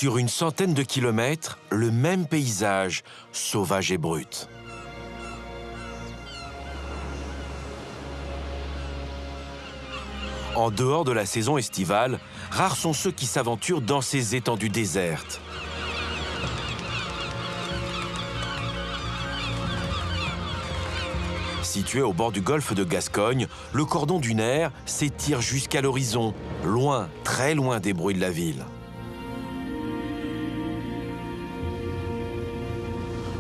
Sur une centaine de kilomètres, le même paysage, sauvage et brut. En dehors de la saison estivale, rares sont ceux qui s'aventurent dans ces étendues désertes. Situé au bord du golfe de Gascogne, le cordon dunaire s'étire jusqu'à l'horizon, loin, très loin des bruits de la ville.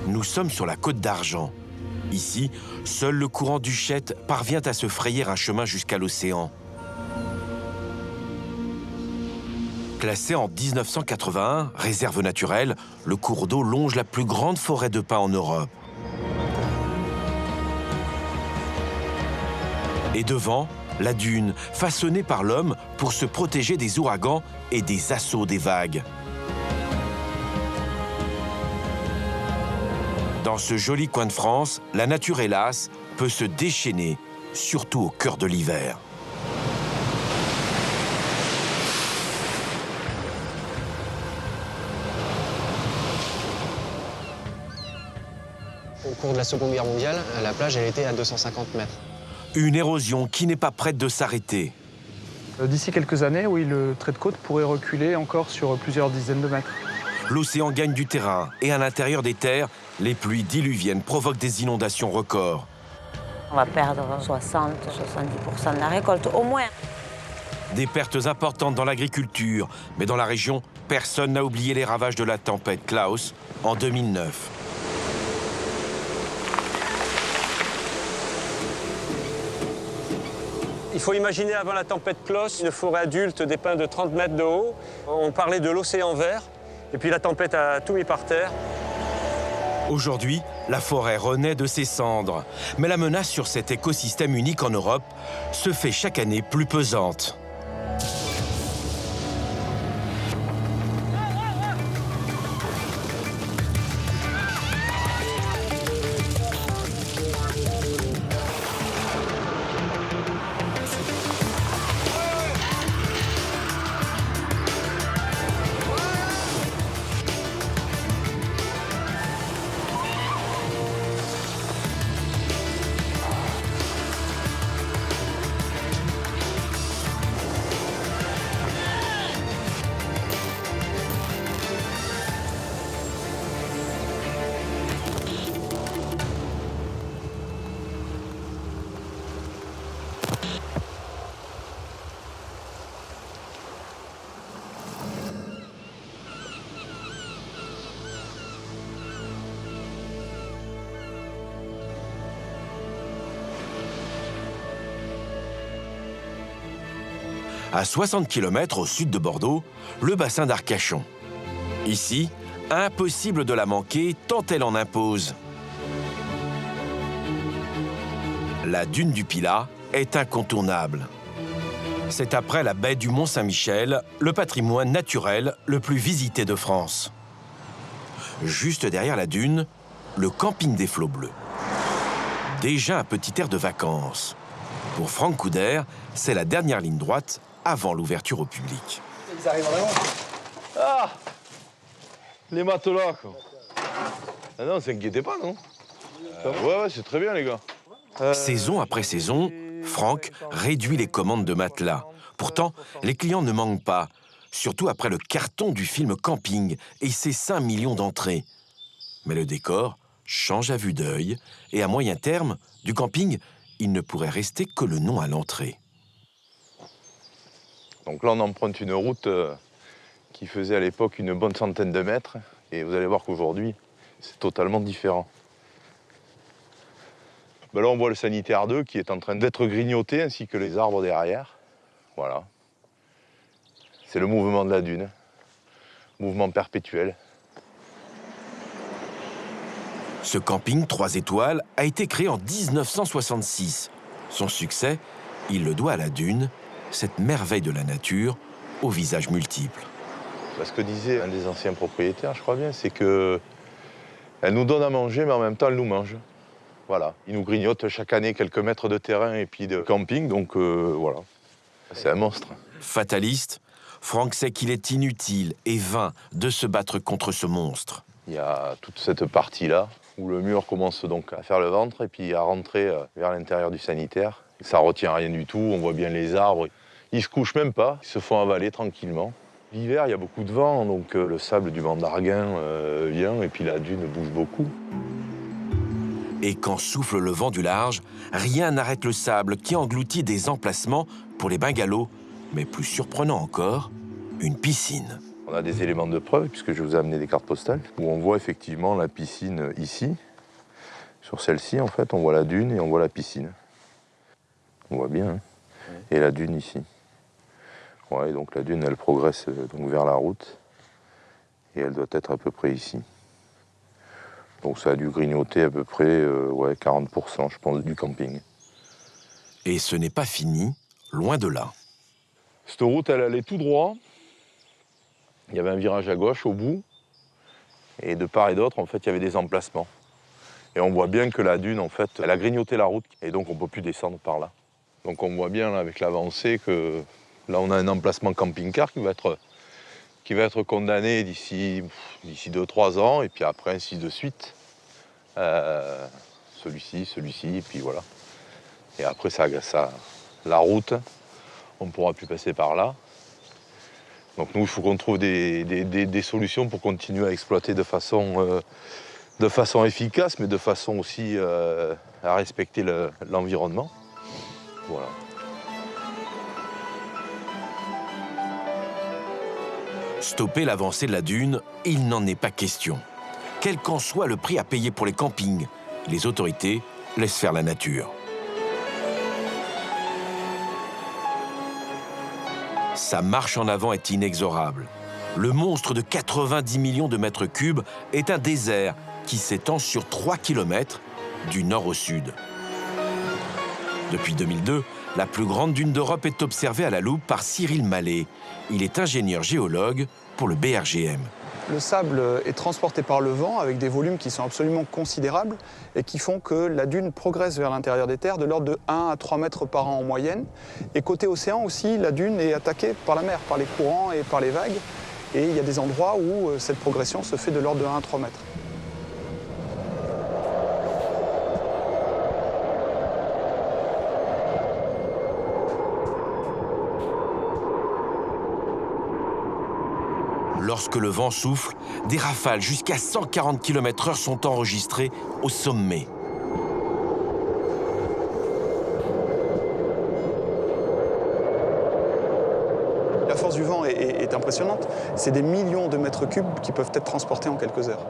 Nous sommes sur la Côte d'Argent. Ici, seul le courant du Chet parvient à se frayer un chemin jusqu'à l'océan. Classé en 1981, réserve naturelle, le cours d'eau longe la plus grande forêt de pins en Europe. Et devant, la dune, façonnée par l'homme pour se protéger des ouragans et des assauts des vagues. Dans ce joli coin de France, la nature, hélas, peut se déchaîner, surtout au cœur de l'hiver. Au cours de la Seconde Guerre mondiale, la plage elle était à 250 mètres. Une érosion qui n'est pas prête de s'arrêter. D'ici quelques années, oui, le trait de côte pourrait reculer encore sur plusieurs dizaines de mètres. L'océan gagne du terrain et à l'intérieur des terres, les pluies diluviennes provoquent des inondations records. On va perdre 60-70% de la récolte, au moins. Des pertes importantes dans l'agriculture, mais dans la région, personne n'a oublié les ravages de la tempête Klaus en 2009. Il faut imaginer avant la tempête Klaus, une forêt adulte des pins de 30 mètres de haut. On parlait de l'océan vert, et puis la tempête a tout mis par terre. Aujourd'hui, la forêt renaît de ses cendres. Mais la menace sur cet écosystème unique en Europe se fait chaque année plus pesante. À 60 km au sud de Bordeaux, le bassin d'Arcachon. Ici, impossible de la manquer tant elle en impose. La dune du Pilat est incontournable. C'est après la baie du Mont-Saint-Michel, le patrimoine naturel le plus visité de France. Juste derrière la dune, le camping des Flots Bleus. Déjà un petit air de vacances. Pour Franck Couder, c'est la dernière ligne droite avant l'ouverture au public. Ils arrivent vraiment. Ah, les matelas, quoi. Ah non, s'inquiétez pas, non ouais, c'est très bien, les gars. Saison après saison, Franck réduit les commandes de matelas. Pourtant, les clients ne manquent pas, surtout après le carton du film Camping et ses 5 millions d'entrées. Mais le décor change à vue d'œil et à moyen terme, du camping, il ne pourrait rester que le nom à l'entrée. Donc là, on emprunte une route qui faisait à l'époque une bonne centaine de mètres. Et vous allez voir qu'aujourd'hui, c'est totalement différent. Ben là, on voit le sanitaire 2 qui est en train d'être grignoté, ainsi que les arbres derrière. Voilà. C'est le mouvement de la dune. Mouvement perpétuel. Ce camping 3 étoiles a été créé en 1966. Son succès, il le doit à la dune, cette merveille de la nature, au visage multiple. Ce que disait un des anciens propriétaires, je crois bien, c'est que elle nous donne à manger, mais en même temps, elle nous mange. Voilà. Il nous grignote chaque année quelques mètres de terrain et puis de camping, donc voilà. C'est un monstre. Fataliste, Franck sait qu'il est inutile et vain de se battre contre ce monstre. Il y a toute cette partie-là où le mur commence donc à faire le ventre et puis à rentrer vers l'intérieur du sanitaire. Ça retient rien du tout, on voit bien les arbres. Ils se couchent même pas, ils se font avaler tranquillement. L'hiver, il y a beaucoup de vent, donc le sable du Mont d'Arguin vient et puis la dune bouge beaucoup. Et quand souffle le vent du large, rien n'arrête le sable qui engloutit des emplacements pour les bungalows, mais plus surprenant encore, une piscine. On a des éléments de preuve, puisque je vous ai amené des cartes postales, où on voit effectivement la piscine ici. Sur celle-ci, en fait, on voit la dune et on voit la piscine. On voit bien, hein. Et la dune ici. Ouais, donc la dune, elle progresse donc vers la route, et elle doit être à peu près ici. Donc ça a dû grignoter à peu près 40%, je pense, du camping. Et ce n'est pas fini, loin de là. Cette route, elle allait tout droit. Il y avait un virage à gauche au bout. Et de part et d'autre, en fait, il y avait des emplacements. Et on voit bien que la dune, en fait, elle a grignoté la route. Et donc, on ne peut plus descendre par là. Donc, on voit bien, là, avec l'avancée, que là, on a un emplacement camping-car qui va être condamné d'ici 2-3 ans. Et puis après, ainsi de suite. Celui-ci, et puis voilà. Et après, la route, on ne pourra plus passer par là. Donc nous, il faut qu'on trouve des solutions pour continuer à exploiter de façon efficace, mais de façon aussi à respecter l'environnement. Voilà. Stopper l'avancée de la dune, il n'en est pas question. Quel qu'en soit le prix à payer pour les campings, les autorités laissent faire la nature. Sa marche en avant est inexorable. Le monstre de 90 millions de mètres cubes est un désert qui s'étend sur 3 km du nord au sud. Depuis 2002, la plus grande dune d'Europe est observée à la loupe par Cyril Mallet. Il est ingénieur géologue pour le BRGM. Le sable est transporté par le vent avec des volumes qui sont absolument considérables et qui font que la dune progresse vers l'intérieur des terres de l'ordre de 1 à 3 mètres par an en moyenne. Et côté océan aussi, la dune est attaquée par la mer, par les courants et par les vagues. Et il y a des endroits où cette progression se fait de l'ordre de 1 à 3 mètres. Lorsque le vent souffle, des rafales jusqu'à 140 km/h sont enregistrées au sommet. La force du vent est impressionnante. C'est des millions de mètres cubes qui peuvent être transportés en quelques heures.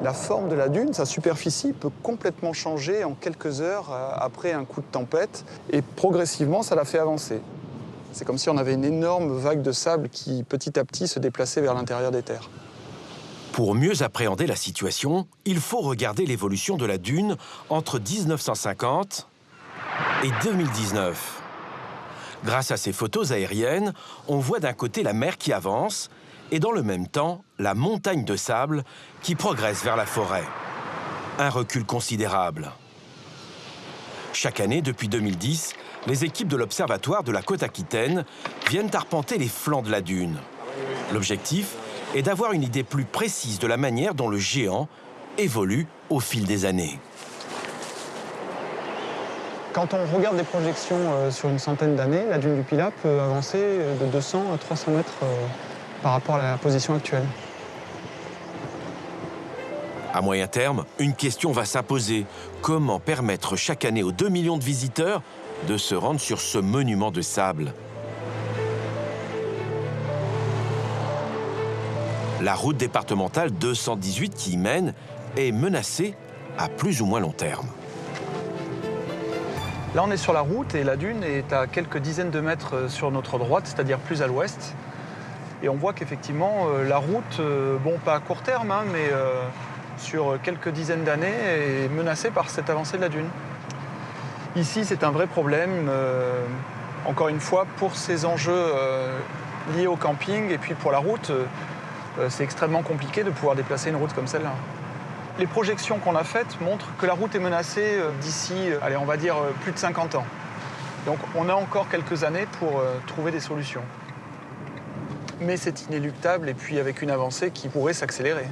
La forme de la dune, sa superficie, peut complètement changer en quelques heures après un coup de tempête. Et progressivement, ça la fait avancer. C'est comme si on avait une énorme vague de sable qui, petit à petit, se déplaçait vers l'intérieur des terres. Pour mieux appréhender la situation, il faut regarder l'évolution de la dune entre 1950 et 2019. Grâce à ces photos aériennes, on voit d'un côté la mer qui avance et dans le même temps, la montagne de sable qui progresse vers la forêt. Un recul considérable. Chaque année, depuis 2010, les équipes de l'Observatoire de la Côte-Aquitaine viennent arpenter les flancs de la dune. L'objectif est d'avoir une idée plus précise de la manière dont le géant évolue au fil des années. Quand on regarde des projections sur une centaine d'années, la dune du Pilat peut avancer de 200 à 300 mètres par rapport à la position actuelle. À moyen terme, une question va s'imposer. Comment permettre chaque année aux 2 millions de visiteurs de se rendre sur ce monument de sable? La route départementale 218 qui y mène est menacée à plus ou moins long terme. Là, on est sur la route et la dune est à quelques dizaines de mètres sur notre droite, c'est-à-dire plus à l'ouest. Et on voit qu'effectivement, la route, bon, pas à court terme, hein, mais sur quelques dizaines d'années, est menacée par cette avancée de la dune. Ici, c'est un vrai problème, encore une fois, pour ces enjeux liés au camping et puis pour la route, c'est extrêmement compliqué de pouvoir déplacer une route comme celle-là. Les projections qu'on a faites montrent que la route est menacée d'ici, allez, on va dire, plus de 50 ans. Donc on a encore quelques années pour trouver des solutions. mais c'est inéluctable et puis avec une avancée qui pourrait s'accélérer.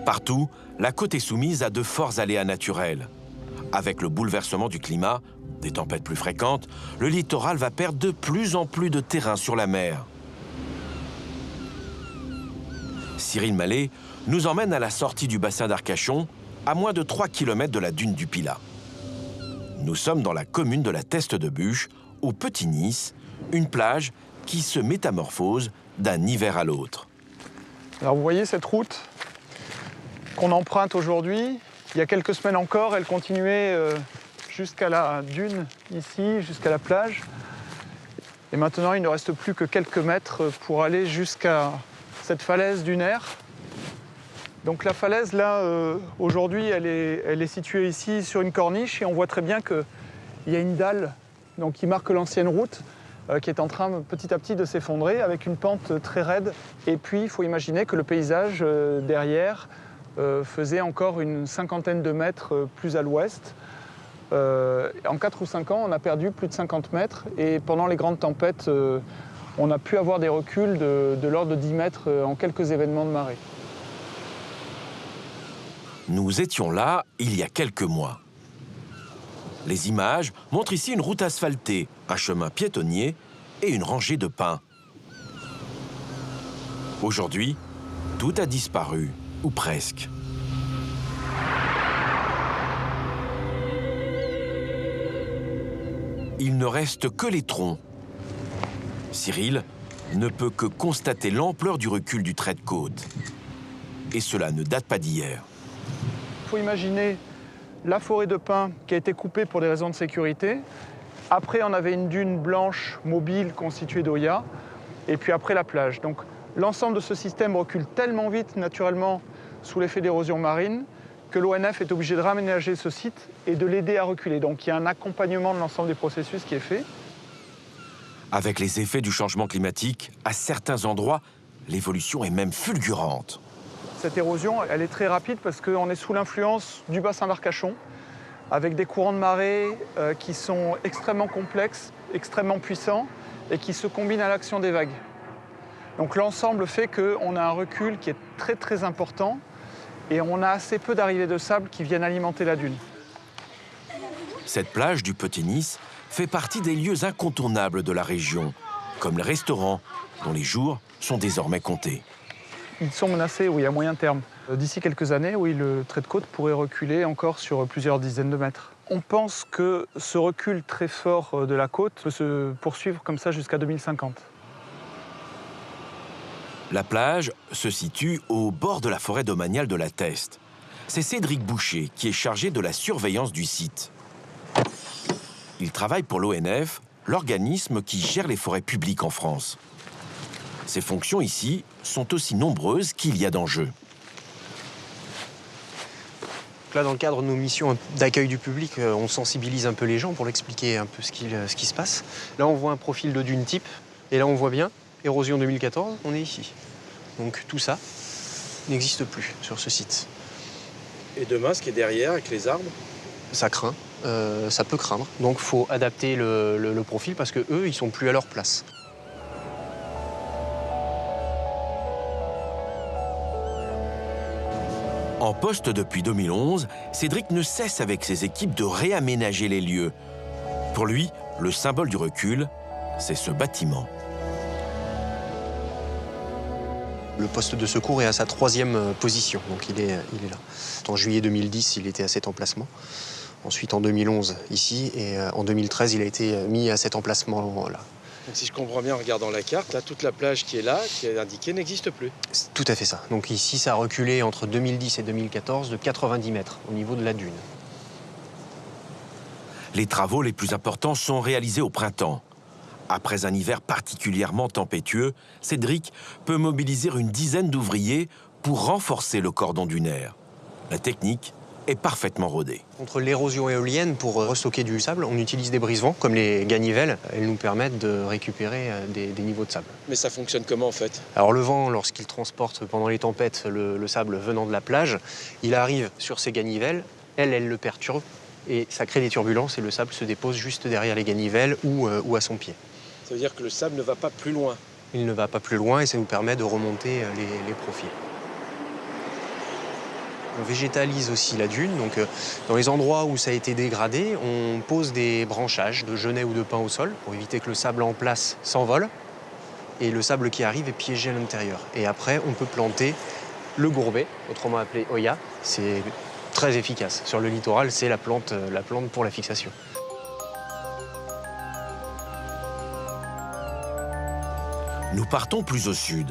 Partout, la côte est soumise à de forts aléas naturels. Avec le bouleversement du climat, des tempêtes plus fréquentes, le littoral va perdre de plus en plus de terrain sur la mer. Cyril Mallet nous emmène à la sortie du bassin d'Arcachon, à moins de 3 km de la dune du Pilat. Nous sommes dans la commune de la Teste-de-Buch, au Petit Nice, une plage qui se métamorphose d'un hiver à l'autre. Alors vous voyez cette route qu'on emprunte aujourd'hui, il y a quelques semaines encore, elle continuait jusqu'à la dune, ici, jusqu'à la plage. Et maintenant, il ne reste plus que quelques mètres pour aller jusqu'à cette falaise dunaire. Donc la falaise, là, aujourd'hui, elle est située ici sur une corniche et on voit très bien qu'il y a une dalle donc, qui marque l'ancienne route qui est en train petit à petit de s'effondrer avec une pente très raide. Et puis, il faut imaginer que le paysage derrière faisait encore une cinquantaine de mètres plus à l'ouest. En 4 ou 5 ans, on a perdu plus de 50 mètres et pendant les grandes tempêtes, on a pu avoir des reculs de l'ordre de 10 mètres en quelques événements de marée. Nous étions là il y a quelques mois. Les images montrent ici une route asphaltée, un chemin piétonnier et une rangée de pins. Aujourd'hui, tout a disparu, ou presque. Il ne reste que les troncs. Cyril ne peut que constater l'ampleur du recul du trait de côte. Et cela ne date pas d'hier. Il faut imaginer la forêt de pins qui a été coupée pour des raisons de sécurité. Après, on avait une dune blanche mobile constituée d'Oya. Et puis après, la plage. Donc l'ensemble de ce système recule tellement vite, naturellement, sous l'effet d'érosion marine, que l'ONF est obligé de raménager ce site et de l'aider à reculer. Donc il y a un accompagnement de l'ensemble des processus qui est fait. Avec les effets du changement climatique, à certains endroits, l'évolution est même fulgurante. Cette érosion, elle est très rapide parce qu'on est sous l'influence du bassin d'Arcachon, avec des courants de marée qui sont extrêmement complexes, extrêmement puissants, et qui se combinent à l'action des vagues. Donc l'ensemble fait qu'on a un recul qui est très très important, et on a assez peu d'arrivées de sable qui viennent alimenter la dune. Cette plage du Petit Nice fait partie des lieux incontournables de la région, comme les restaurants, dont les jours sont désormais comptés. Ils sont menacés, oui, à moyen terme. D'ici quelques années, oui, le trait de côte pourrait reculer encore sur plusieurs dizaines de mètres. On pense que ce recul très fort de la côte peut se poursuivre comme ça jusqu'à 2050. La plage se situe au bord de la forêt domaniale de la Teste. C'est Cédric Boucher qui est chargé de la surveillance du site. Il travaille pour l'ONF, l'organisme qui gère les forêts publiques en France. Ses fonctions ici sont aussi nombreuses qu'il y a d'enjeux. Là, dans le cadre de nos missions d'accueil du public, on sensibilise un peu les gens pour leur expliquer un peu ce qui se passe. Là, on voit un profil de dune type, et là, on voit bien, érosion 2014, on est ici. Donc tout ça n'existe plus sur ce site. Et demain, ce qui est derrière, avec les arbres? Ça craint, ça peut craindre. Donc il faut adapter le profil parce qu'eux, ils sont plus à leur place. En poste depuis 2011, Cédric ne cesse avec ses équipes de réaménager les lieux. Pour lui, le symbole du recul, c'est ce bâtiment. Le poste de secours est à sa 3e position, donc il est là. En juillet 2010, il était à cet emplacement. Ensuite, en 2011, ici, et en 2013, il a été mis à cet emplacement-là. Donc si je comprends bien en regardant la carte, là, toute la plage qui est là, qui est indiquée, n'existe plus. C'est tout à fait ça. Donc ici, ça a reculé entre 2010 et 2014 de 90 mètres au niveau de la dune. Les travaux les plus importants sont réalisés au printemps. Après un hiver particulièrement tempétueux, Cédric peut mobiliser une dizaine d'ouvriers pour renforcer le cordon dunaire. La technique est parfaitement rodée. Contre l'érosion éolienne, pour restocker du sable, on utilise des brise-vents, comme les ganivelles. Elles nous permettent de récupérer des niveaux de sable. Mais ça fonctionne comment en fait? Alors le vent, lorsqu'il transporte pendant les tempêtes le sable venant de la plage, il arrive sur ces ganivelles, elles le perturbent et ça crée des turbulences et le sable se dépose juste derrière les ganivelles ou à son pied. Ça veut dire que le sable ne va pas plus loin. Il ne va pas plus loin et ça nous permet de remonter les profils. On végétalise aussi la dune, donc dans les endroits où ça a été dégradé, on pose des branchages de genêt ou de pin au sol pour éviter que le sable en place s'envole et le sable qui arrive est piégé à l'intérieur. Et après, on peut planter le gourbet, autrement appelé Hoya. C'est très efficace. Sur le littoral, c'est la plante pour la fixation. Nous partons plus au sud.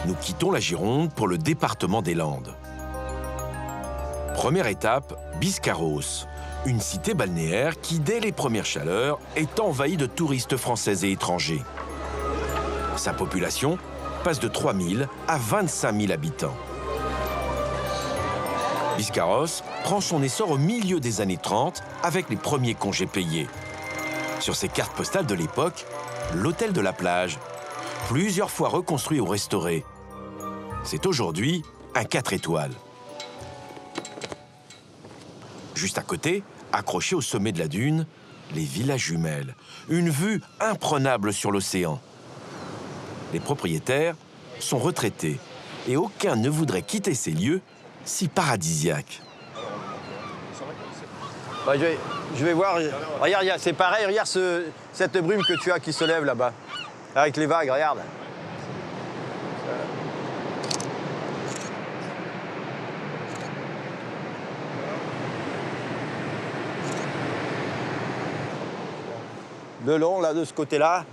Nous quittons la Gironde pour le département des Landes. Première étape, Biscarrosse, une cité balnéaire qui, dès les premières chaleurs, est envahie de touristes français et étrangers. Sa population passe de 3 000 à 25 000 habitants. Biscarrosse prend son essor au milieu des années 30 avec les premiers congés payés. Sur ces cartes postales de l'époque, l'hôtel de la plage, plusieurs fois reconstruit ou restauré. C'est aujourd'hui un 4 étoiles. Juste à côté, accroché au sommet de la dune, les villas jumelles. Une vue imprenable sur l'océan. Les propriétaires sont retraités et aucun ne voudrait quitter ces lieux si paradisiaques. Bah, je vais voir. Regarde, c'est pareil. Regarde cette brume que tu as qui se lève là-bas. Avec les vagues, regarde. De long, là, de ce côté-là.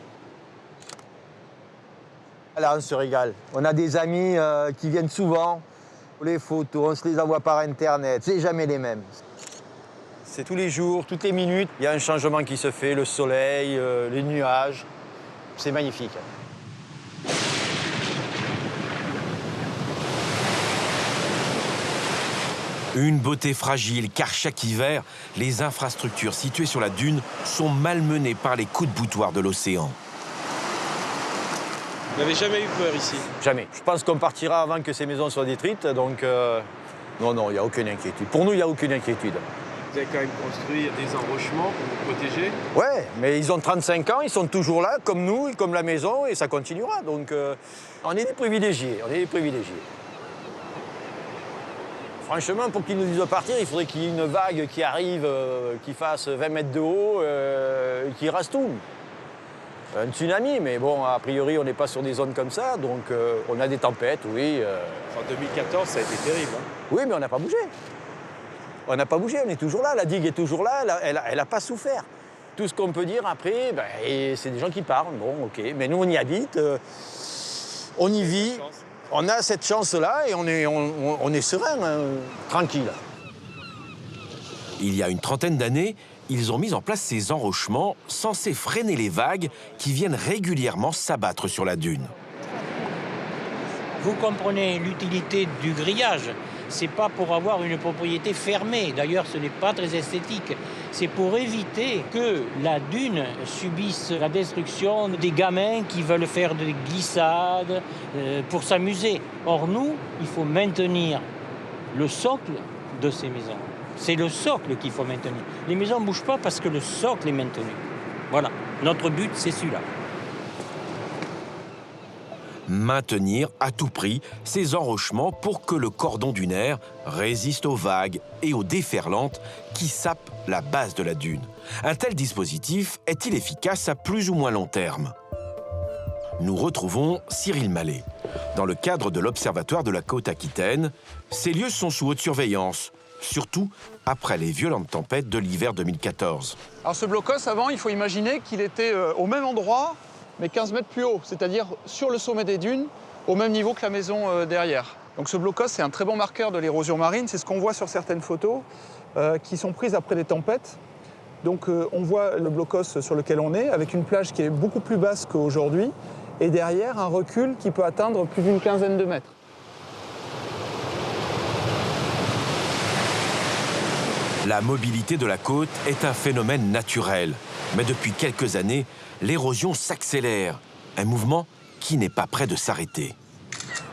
Là, on se régale. On a des amis qui viennent souvent. Les photos, on se les envoie par Internet. C'est jamais les mêmes. C'est tous les jours, toutes les minutes. Il y a un changement qui se fait, le soleil, les nuages. C'est magnifique. Une beauté fragile, car chaque hiver, les infrastructures situées sur la dune sont malmenées par les coups de boutoir de l'océan. Vous n'avez jamais eu peur ici? Jamais. Je pense qu'on partira avant que ces maisons soient détruites, donc non, il n'y a aucune inquiétude. Pour nous, il n'y a aucune inquiétude. Vous avez quand même construit des enrochements pour vous protéger? Ouais, mais ils ont 35 ans, ils sont toujours là, comme nous, comme la maison, et ça continuera. Donc on est des privilégiés, Franchement, pour qu'ils nous disent de partir, il faudrait qu'il y ait une vague qui arrive, qui fasse 20 mètres de haut, et qui rase tout. Un tsunami, mais bon, a priori, on n'est pas sur des zones comme ça, donc on a des tempêtes, oui. En 2014, ça a été terrible. Hein. Oui, mais on n'a pas bougé. On n'a pas bougé, on est toujours là, la digue est toujours là, elle n'a pas souffert. Tout ce qu'on peut dire après, c'est des gens qui parlent, bon, ok. Mais nous, on y habite, on y vit, on a cette chance-là et on est serein, hein, tranquille. Il y a une trentaine d'années, ils ont mis en place ces enrochements censés freiner les vagues qui viennent régulièrement s'abattre sur la dune. Vous comprenez l'utilité du grillage. C'est pas pour avoir une propriété fermée. D'ailleurs, ce n'est pas très esthétique. C'est pour éviter que la dune subisse la destruction des gamins qui veulent faire des glissades pour s'amuser. Or, nous, il faut maintenir le socle de ces maisons. C'est le socle qu'il faut maintenir. Les maisons ne bougent pas parce que le socle est maintenu. Voilà. Notre but, c'est celui-là. Maintenir à tout prix ces enrochements pour que le cordon dunaire résiste aux vagues et aux déferlantes qui sapent la base de la dune. Un tel dispositif est-il efficace à plus ou moins long terme? Nous retrouvons Cyril Mallet. Dans le cadre de l'Observatoire de la côte aquitaine, ces lieux sont sous haute surveillance, surtout après les violentes tempêtes de l'hiver 2014. Alors ce blocos, avant, il faut imaginer qu'il était au même endroit, mais 15 mètres plus haut, c'est-à-dire sur le sommet des dunes, au même niveau que la maison derrière. Donc ce blocos, c'est un très bon marqueur de l'érosion marine. C'est ce qu'on voit sur certaines photos qui sont prises après des tempêtes. Donc on voit le blocos sur lequel on est, avec une plage qui est beaucoup plus basse qu'aujourd'hui, et derrière un recul qui peut atteindre plus d'une quinzaine de mètres. La mobilité de la côte est un phénomène naturel. Mais depuis quelques années, l'érosion s'accélère. Un mouvement qui n'est pas près de s'arrêter.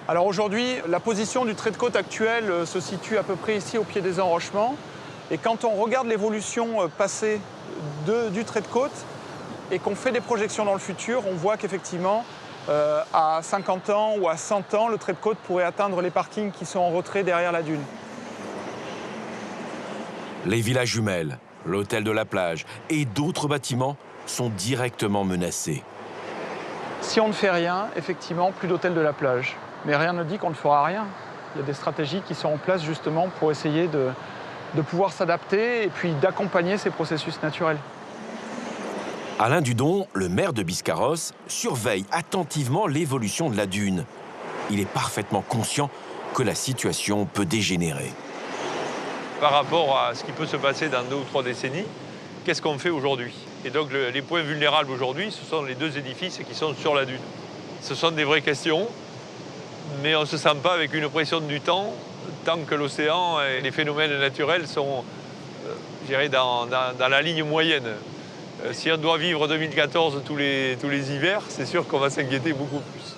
Alors aujourd'hui, la position du trait de côte actuel se situe à peu près ici au pied des enrochements. Et quand on regarde l'évolution passée du trait de côte et qu'on fait des projections dans le futur, on voit qu'effectivement, à 50 ans ou à 100 ans, le trait de côte pourrait atteindre les parkings qui sont en retrait derrière la dune. Les villas jumelles, l'hôtel de la plage et d'autres bâtiments sont directement menacés. Si on ne fait rien, effectivement, plus d'hôtel de la plage. Mais rien ne dit qu'on ne fera rien. Il y a des stratégies qui sont en place justement pour essayer de pouvoir s'adapter et puis d'accompagner ces processus naturels. Alain Dudon, le maire de Biscarrosse, surveille attentivement l'évolution de la dune. Il est parfaitement conscient que la situation peut dégénérer. Par rapport à ce qui peut se passer dans 2 ou 3 décennies, qu'est-ce qu'on fait aujourd'hui? Et donc les points vulnérables aujourd'hui, ce sont les 2 édifices qui sont sur la dune. Ce sont des vraies questions, mais on ne se sent pas avec une pression du temps, tant que l'océan et les phénomènes naturels sont, je dirais, dans la ligne moyenne. Si on doit vivre 2014 tous les hivers, c'est sûr qu'on va s'inquiéter beaucoup plus.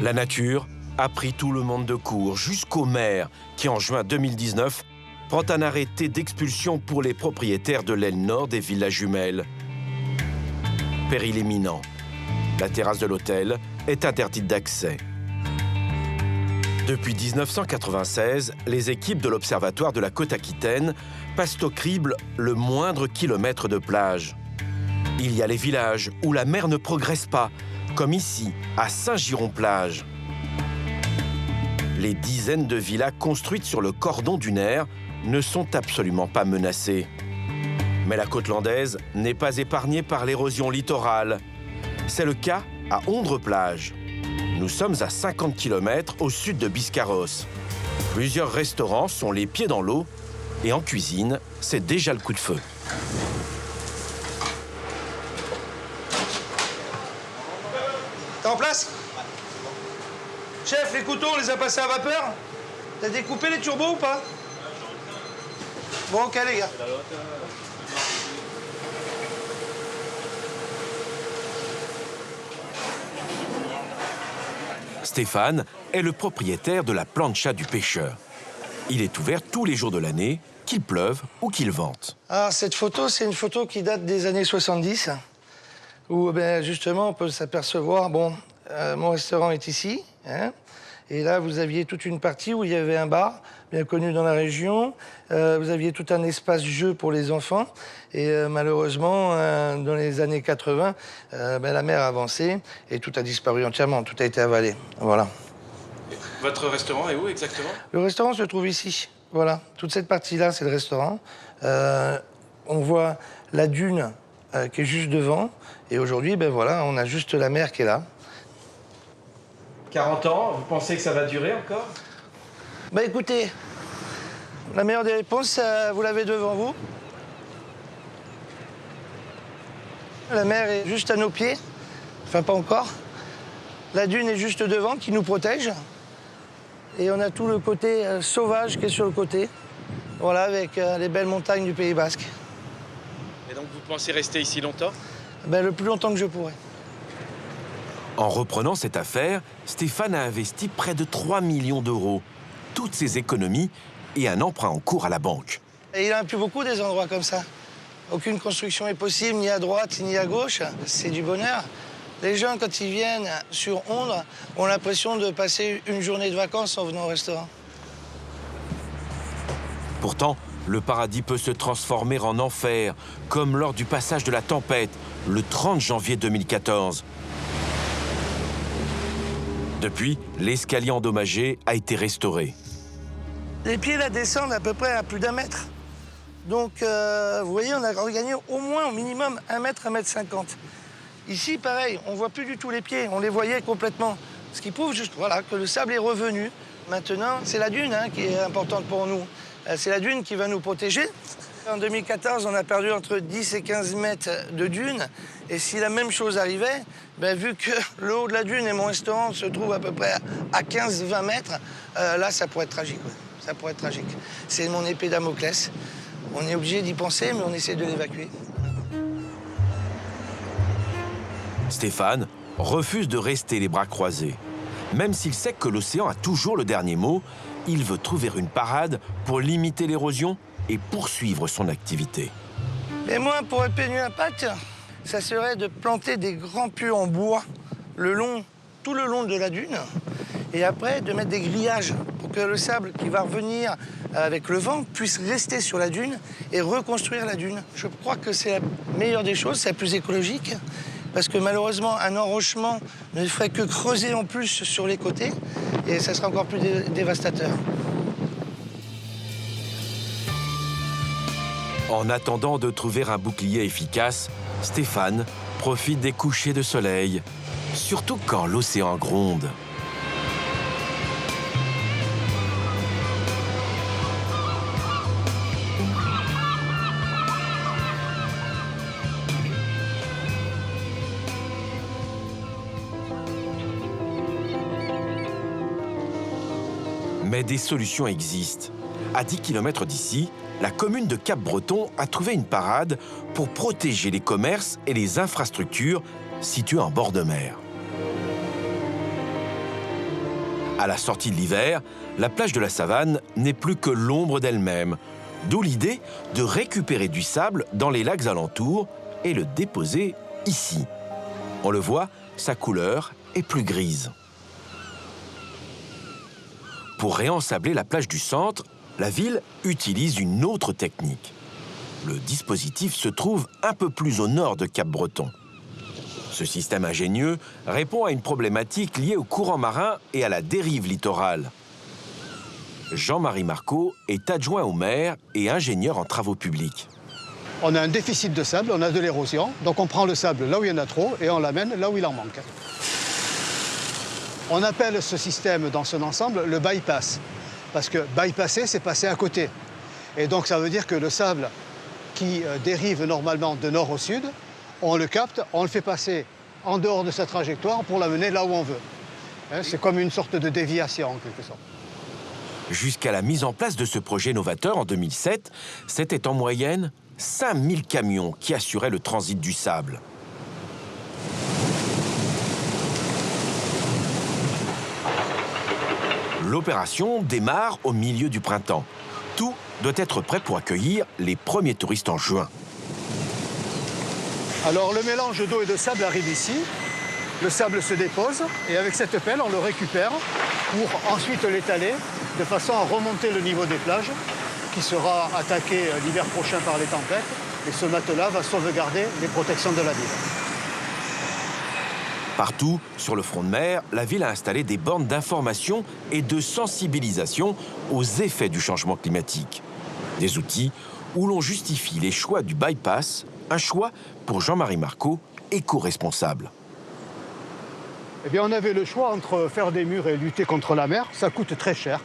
La nature a pris tout le monde de court, jusqu'au maire, qui en juin 2019 prend un arrêté d'expulsion pour les propriétaires de l'aile nord des villas jumelles. Péril imminent. La terrasse de l'hôtel est interdite d'accès. Depuis 1996, les équipes de l'Observatoire de la côte aquitaine passent au crible le moindre kilomètre de plage. Il y a les villages où la mer ne progresse pas, comme ici, à Saint-Giron-Plage. Les dizaines de villas construites sur le cordon dunaire ne sont absolument pas menacées. Mais la côte landaise n'est pas épargnée par l'érosion littorale. C'est le cas à Ondres-Plage. Nous sommes à 50 km au sud de Biscarrosse. Plusieurs restaurants sont les pieds dans l'eau et en cuisine, c'est déjà le coup de feu. T'es en place? Chef, les couteaux, on les a passés à vapeur? T'as découpé les turbos ou pas? Bon, ok les gars. Stéphane est le propriétaire de la plancha du pêcheur. Il est ouvert tous les jours de l'année, qu'il pleuve ou qu'il vente. Alors, cette photo, c'est une photo qui date des années 70, où justement, on peut s'apercevoir, mon restaurant est ici, hein, et là, vous aviez toute une partie où il y avait un bar, bien connu dans la région. Vous aviez tout un espace jeu pour les enfants. Et malheureusement, dans les années 80, la mer a avancé et tout a disparu entièrement, tout a été avalé. Voilà. Votre restaurant est où exactement? Le restaurant se trouve ici. Voilà, toute cette partie-là, c'est le restaurant. On voit la dune qui est juste devant. Et aujourd'hui, voilà, on a juste la mer qui est là. 40 ans, vous pensez que ça va durer encore? Écoutez, la meilleure des réponses, vous l'avez devant vous. La mer est juste à nos pieds. Enfin, pas encore. La dune est juste devant, qui nous protège. Et on a tout le côté sauvage qui est sur le côté. Voilà, avec les belles montagnes du Pays Basque. Et donc, vous pensez rester ici longtemps? Le plus longtemps que je pourrai. En reprenant cette affaire, Stéphane a investi près de 3 millions d'euros. Toutes ses économies et un emprunt en cours à la banque. Et il n'y en a plus beaucoup des endroits comme ça. Aucune construction est possible, ni à droite, ni à gauche. C'est du bonheur. Les gens, quand ils viennent sur Ondres, ont l'impression de passer une journée de vacances en venant au restaurant. Pourtant, le paradis peut se transformer en enfer, comme lors du passage de la tempête, le 30 janvier 2014. Depuis, l'escalier endommagé a été restauré. Les pieds la descendent à peu près à plus d'1 mètre. Donc, vous voyez, on a regagné au moins, au minimum, 1 mètre, 1 mètre 50. Ici, pareil, on ne voit plus du tout les pieds, on les voyait complètement. Ce qui prouve juste que le sable est revenu. Maintenant, c'est la dune qui est importante pour nous. C'est la dune qui va nous protéger. En 2014, on a perdu entre 10 et 15 mètres de dune. Et si la même chose arrivait, vu que le haut de la dune et mon restaurant se trouvent à peu près à 15-20 mètres, là, ça pourrait être tragique. Ouais. Ça pourrait être tragique. C'est mon épée Damoclès. On est obligé d'y penser, mais on essaie de l'évacuer. Stéphane refuse de rester les bras croisés. Même s'il sait que l'océan a toujours le dernier mot, il veut trouver une parade pour limiter l'érosion et poursuivre son activité. Mais moi, pour atténuer l'impact, ça serait de planter des grands pieux en bois tout le long de la dune, et après de mettre des grillages pour que le sable qui va revenir avec le vent puisse rester sur la dune et reconstruire la dune. Je crois que c'est la meilleure des choses, c'est la plus écologique, parce que malheureusement, un enrochement ne ferait que creuser en plus sur les côtés, et ça serait encore plus dévastateur. En attendant de trouver un bouclier efficace, Stéphane profite des couchers de soleil, surtout quand l'océan gronde. Mais des solutions existent. À 10 km d'ici, la commune de Cap-Breton a trouvé une parade pour protéger les commerces et les infrastructures situées en bord de mer. À la sortie de l'hiver, la plage de la Savane n'est plus que l'ombre d'elle-même, d'où l'idée de récupérer du sable dans les lacs alentours et le déposer ici. On le voit, sa couleur est plus grise. Pour réensabler la plage du centre, la ville utilise une autre technique. Le dispositif se trouve un peu plus au nord de Cap-Breton. Ce système ingénieux répond à une problématique liée au courant marin et à la dérive littorale. Jean-Marie Marcot est adjoint au maire et ingénieur en travaux publics. On a un déficit de sable, on a de l'érosion, donc on prend le sable là où il y en a trop et on l'amène là où il en manque. On appelle ce système dans son ensemble le bypass, parce que bypasser, c'est passer à côté. Et donc ça veut dire que le sable qui dérive normalement de nord au sud, on le capte, on le fait passer en dehors de sa trajectoire pour l'amener là où on veut. C'est comme une sorte de déviation en quelque sorte. Jusqu'à la mise en place de ce projet novateur en 2007, c'était en moyenne 5000 camions qui assuraient le transit du sable. L'opération démarre au milieu du printemps. Tout doit être prêt pour accueillir les premiers touristes en juin. Alors le mélange d'eau et de sable arrive ici, le sable se dépose et avec cette pelle on le récupère pour ensuite l'étaler de façon à remonter le niveau des plages qui sera attaqué l'hiver prochain par les tempêtes et ce matelas va sauvegarder les protections de la ville. Partout, sur le front de mer, la ville a installé des bornes d'information et de sensibilisation aux effets du changement climatique. Des outils où l'on justifie les choix du bypass, un choix pour Jean-Marie Marcot, éco-responsable. Eh bien, on avait le choix entre faire des murs et lutter contre la mer, ça coûte très cher,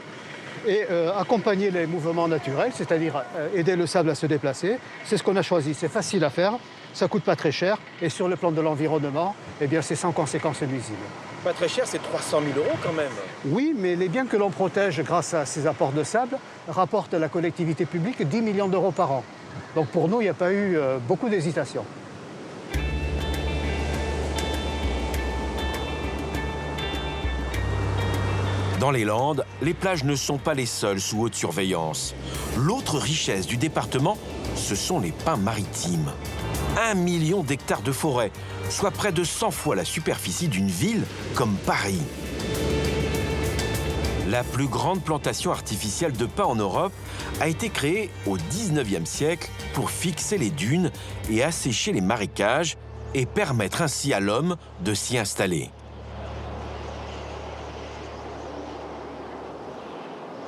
et accompagner les mouvements naturels, c'est-à-dire aider le sable à se déplacer. C'est ce qu'on a choisi, c'est facile à faire, ça coûte pas très cher, et sur le plan de l'environnement, eh bien, c'est sans conséquences nuisibles. Pas très cher, c'est 300 000 € quand même. Oui, mais les biens que l'on protège grâce à ces apports de sable rapportent à la collectivité publique 10 millions d'euros par an. Donc pour nous, il n'y a pas eu beaucoup d'hésitation. Dans les Landes, les plages ne sont pas les seules sous haute surveillance. L'autre richesse du département, ce sont les pins maritimes. 1 million d'hectares de forêt, soit près de 100 fois la superficie d'une ville comme Paris. La plus grande plantation artificielle de pins en Europe a été créée au 19e siècle pour fixer les dunes et assécher les marécages et permettre ainsi à l'homme de s'y installer.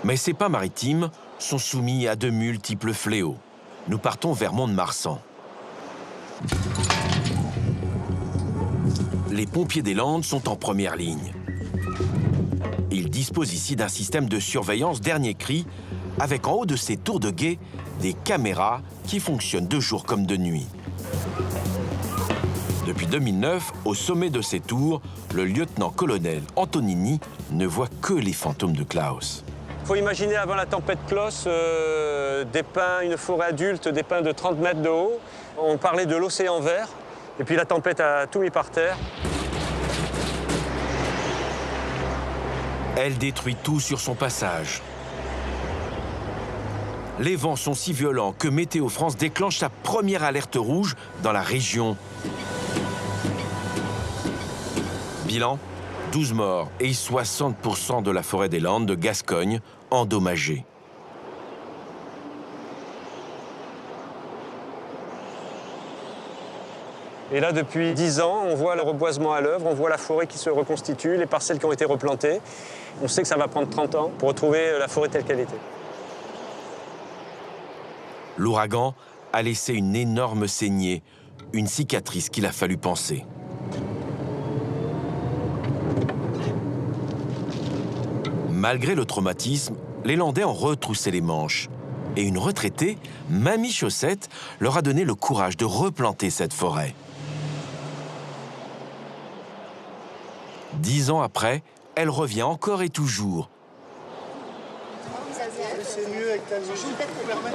Mais ces pins maritimes sont soumis à de multiples fléaux. Nous partons vers Mont-de-Marsan. Les pompiers des Landes sont en première ligne. Ils disposent ici d'un système de surveillance dernier cri, avec en haut de ces tours de guet des caméras qui fonctionnent de jour comme de nuit. Depuis 2009, au sommet de ces tours, le lieutenant-colonel Antonini ne voit que les fantômes de Klaus. Il faut imaginer avant la tempête Klaus, des pins, une forêt adulte, des pins de 30 mètres de haut. On parlait de l'océan vert, et puis la tempête a tout mis par terre. Elle détruit tout sur son passage. Les vents sont si violents que Météo France déclenche sa première alerte rouge dans la région. Bilan, 12 morts et 60% de la forêt des Landes de Gascogne endommagée. Et là, depuis 10 ans, on voit le reboisement à l'œuvre, on voit la forêt qui se reconstitue, les parcelles qui ont été replantées. On sait que ça va prendre 30 ans pour retrouver la forêt telle qu'elle était. L'ouragan a laissé une énorme saignée, une cicatrice qu'il a fallu panser. Malgré le traumatisme, les Landais ont retroussé les manches. Et une retraitée, Mamie Chaussette, leur a donné le courage de replanter cette forêt. 10 ans après, elle revient encore et toujours.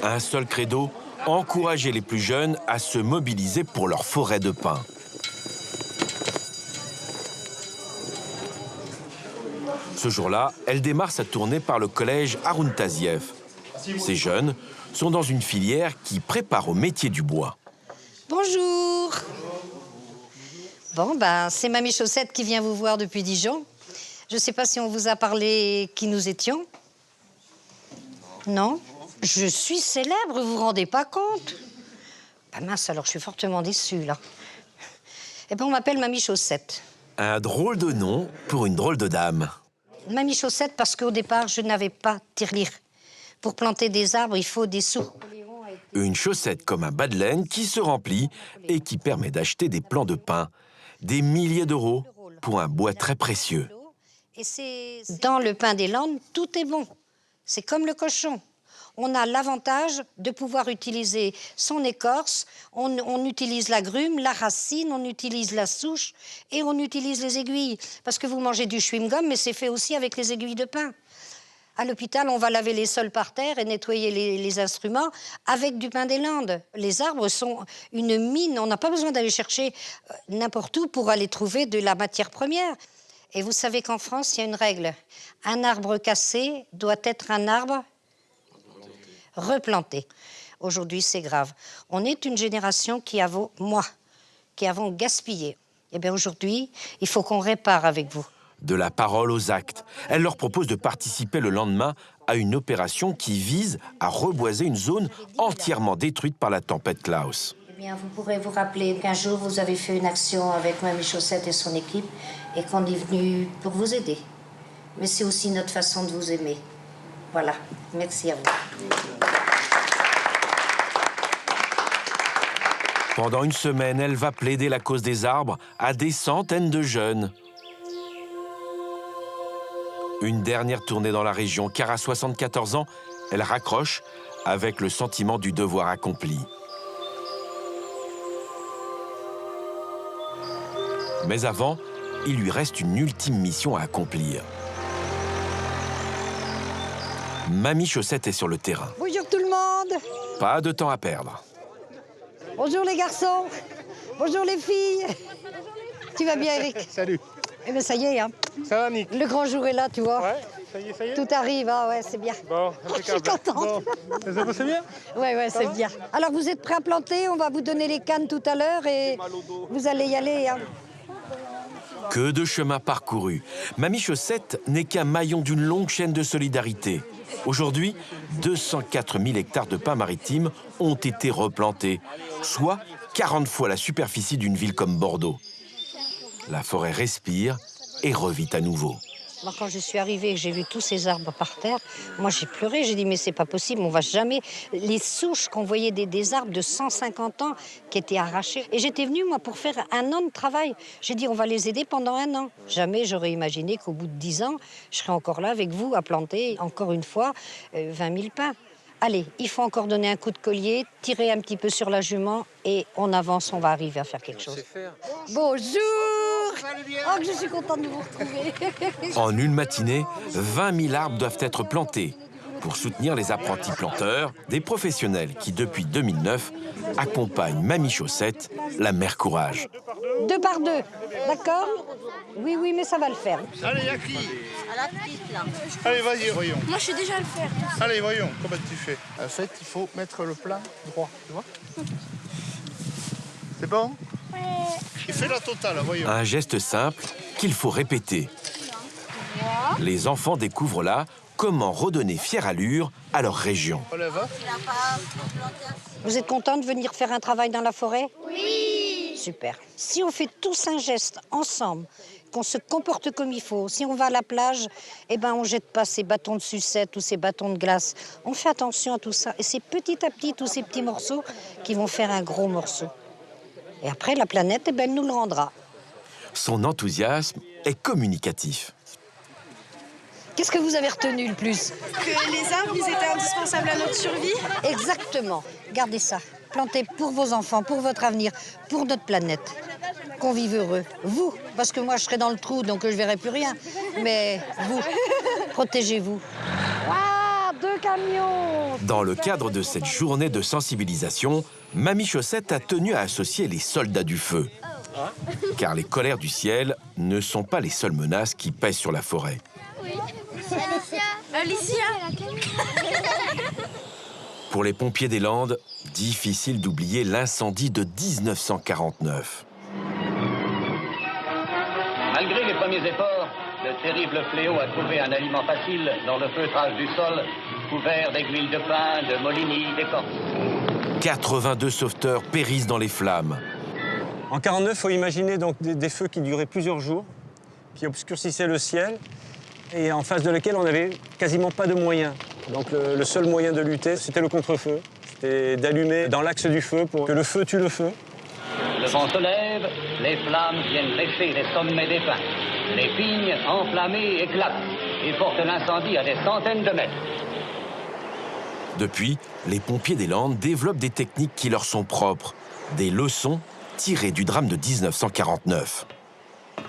Un seul credo, encourager les plus jeunes à se mobiliser pour leur forêt de pins. Ce jour-là, elle démarre sa tournée par le collège Haroun Taziev. Ces jeunes sont dans une filière qui prépare au métier du bois. Bonjour. Bon, c'est Mamie Chaussette qui vient vous voir depuis Dijon. Je ne sais pas si on vous a parlé qui nous étions. Non? Je suis célèbre, vous vous rendez pas compte? Mince, alors je suis fortement déçue, là. Eh bien, on m'appelle Mamie Chaussette. Un drôle de nom pour une drôle de dame. Mamie Chaussette parce qu'au départ, je n'avais pas tirelire. Pour planter des arbres, il faut des sous. Une chaussette comme un bas de laine qui se remplit et qui permet d'acheter des plants de pin. Des milliers d'euros pour un bois très précieux. Et dans le pin des Landes, tout est bon. C'est comme le cochon. On a l'avantage de pouvoir utiliser son écorce, on utilise l'agrume, la racine, on utilise la souche et on utilise les aiguilles. Parce que vous mangez du chewing-gum, mais c'est fait aussi avec les aiguilles de pin. À l'hôpital, on va laver les sols par terre et nettoyer les instruments avec du pin des Landes. Les arbres sont une mine, on n'a pas besoin d'aller chercher n'importe où pour aller trouver de la matière première. Et vous savez qu'en France, il y a une règle. Un arbre cassé doit être un arbre replanté. Aujourd'hui, c'est grave. On est une génération qui avons gaspillé. Eh bien, aujourd'hui, il faut qu'on répare avec vous. De la parole aux actes, elle leur propose de participer le lendemain à une opération qui vise à reboiser une zone entièrement détruite par la tempête Klaus. Eh bien, vous pourrez vous rappeler qu'un jour, vous avez fait une action avec Mamie Chaussette et son équipe et qu'on est venu pour vous aider. Mais c'est aussi notre façon de vous aimer. Voilà. Merci à vous. Pendant une semaine, elle va plaider la cause des arbres à des centaines de jeunes. Une dernière tournée dans la région, car à 74 ans, elle raccroche avec le sentiment du devoir accompli. Mais avant, il lui reste une ultime mission à accomplir. Mamie Chaussette est sur le terrain. Bonjour tout le monde. Pas de temps à perdre. Bonjour les garçons. Bonjour les filles. Tu vas bien, Eric? Salut. Eh bien, ça y est, hein. Ça va, Nick? Le grand jour est là, tu vois. Ouais, ça y est. Tout arrive, hein, ouais, c'est bien. Bon, je suis contente. Bon. Ça passe bien? Ouais, c'est bien. Alors, vous êtes prêts à planter? On va vous donner les cannes tout à l'heure et vous allez y aller, hein. Que de chemin parcouru. Mamie Chaussette n'est qu'un maillon d'une longue chaîne de solidarité. Aujourd'hui, 204 000 hectares de pins maritimes ont été replantés, soit 40 fois la superficie d'une ville comme Bordeaux. La forêt respire et revit à nouveau. Moi, quand je suis arrivée et que j'ai vu tous ces arbres par terre, moi j'ai pleuré, j'ai dit mais c'est pas possible, on va jamais... Les souches qu'on voyait des arbres de 150 ans qui étaient arrachés. Et j'étais venue moi pour faire un an de travail. J'ai dit on va les aider pendant un an. Jamais j'aurais imaginé qu'au bout de 10 ans, je serais encore là avec vous à planter encore une fois 20 000 pins. Allez, il faut encore donner un coup de collier, tirer un petit peu sur la jument et on avance, on va arriver à faire quelque chose. Bonjour! Oh, que je suis contente de vous retrouver. En une matinée, 20 000 arbres doivent être plantés pour soutenir les apprentis planteurs, des professionnels qui, depuis 2009, accompagnent Mamie Chaussette, la mère courage. 2 par 2, d'accord? Oui, mais ça va le faire. Allez, Yaki. la petite, là. Allez, vas-y, voyons. Moi, je sais déjà le faire. Allez, voyons, comment tu fais. En fait, il faut mettre le plat droit, tu vois. C'est bon? Ouais. Il fait la totale, voyons. Un geste simple qu'il faut répéter. Les enfants découvrent là comment redonner fière allure à leur région. Vous êtes content de venir faire un travail dans la forêt? Oui. Super. Si on fait tous un geste ensemble, qu'on se comporte comme il faut, si on va à la plage, eh ben on jette pas ces bâtons de sucette ou ces bâtons de glace. On fait attention à tout ça. Et c'est petit à petit tous ces petits morceaux qui vont faire un gros morceau. Et après, la planète, eh ben, elle nous le rendra. Son enthousiasme est communicatif. Qu'est-ce que vous avez retenu le plus? Que les arbres, ils étaient indispensables à notre survie. Exactement. Gardez ça. Plantez pour vos enfants, pour votre avenir, pour notre planète. Qu'on vive heureux. Vous, parce que moi, je serai dans le trou, donc je verrai plus rien. Mais vous, protégez-vous. Waouh, 2 camions! Dans le cadre de cette journée de sensibilisation, Mamie Chaussette a tenu à associer les soldats du feu. Car les colères du ciel ne sont pas les seules menaces qui pèsent sur la forêt. Oui. Alicia. Pour les pompiers des Landes, difficile d'oublier l'incendie de 1949. Malgré les premiers efforts, le terrible fléau a trouvé un aliment facile dans le feutrage du sol, couvert d'aiguilles de pin, de molinies, d'écorce. 82 sauveteurs périssent dans les flammes. En 1949, il faut imaginer donc des feux qui duraient plusieurs jours, qui obscurcissaient le ciel, et en face de lesquels on n'avait quasiment pas de moyens. Donc le seul moyen de lutter, c'était le contre-feu. C'était d'allumer dans l'axe du feu pour que le feu tue le feu. Le vent se lève, les flammes viennent lécher les sommets des pins. Les pignes enflammées éclatent et portent l'incendie à des centaines de mètres. Depuis, les pompiers des Landes développent des techniques qui leur sont propres, des leçons tirées du drame de 1949.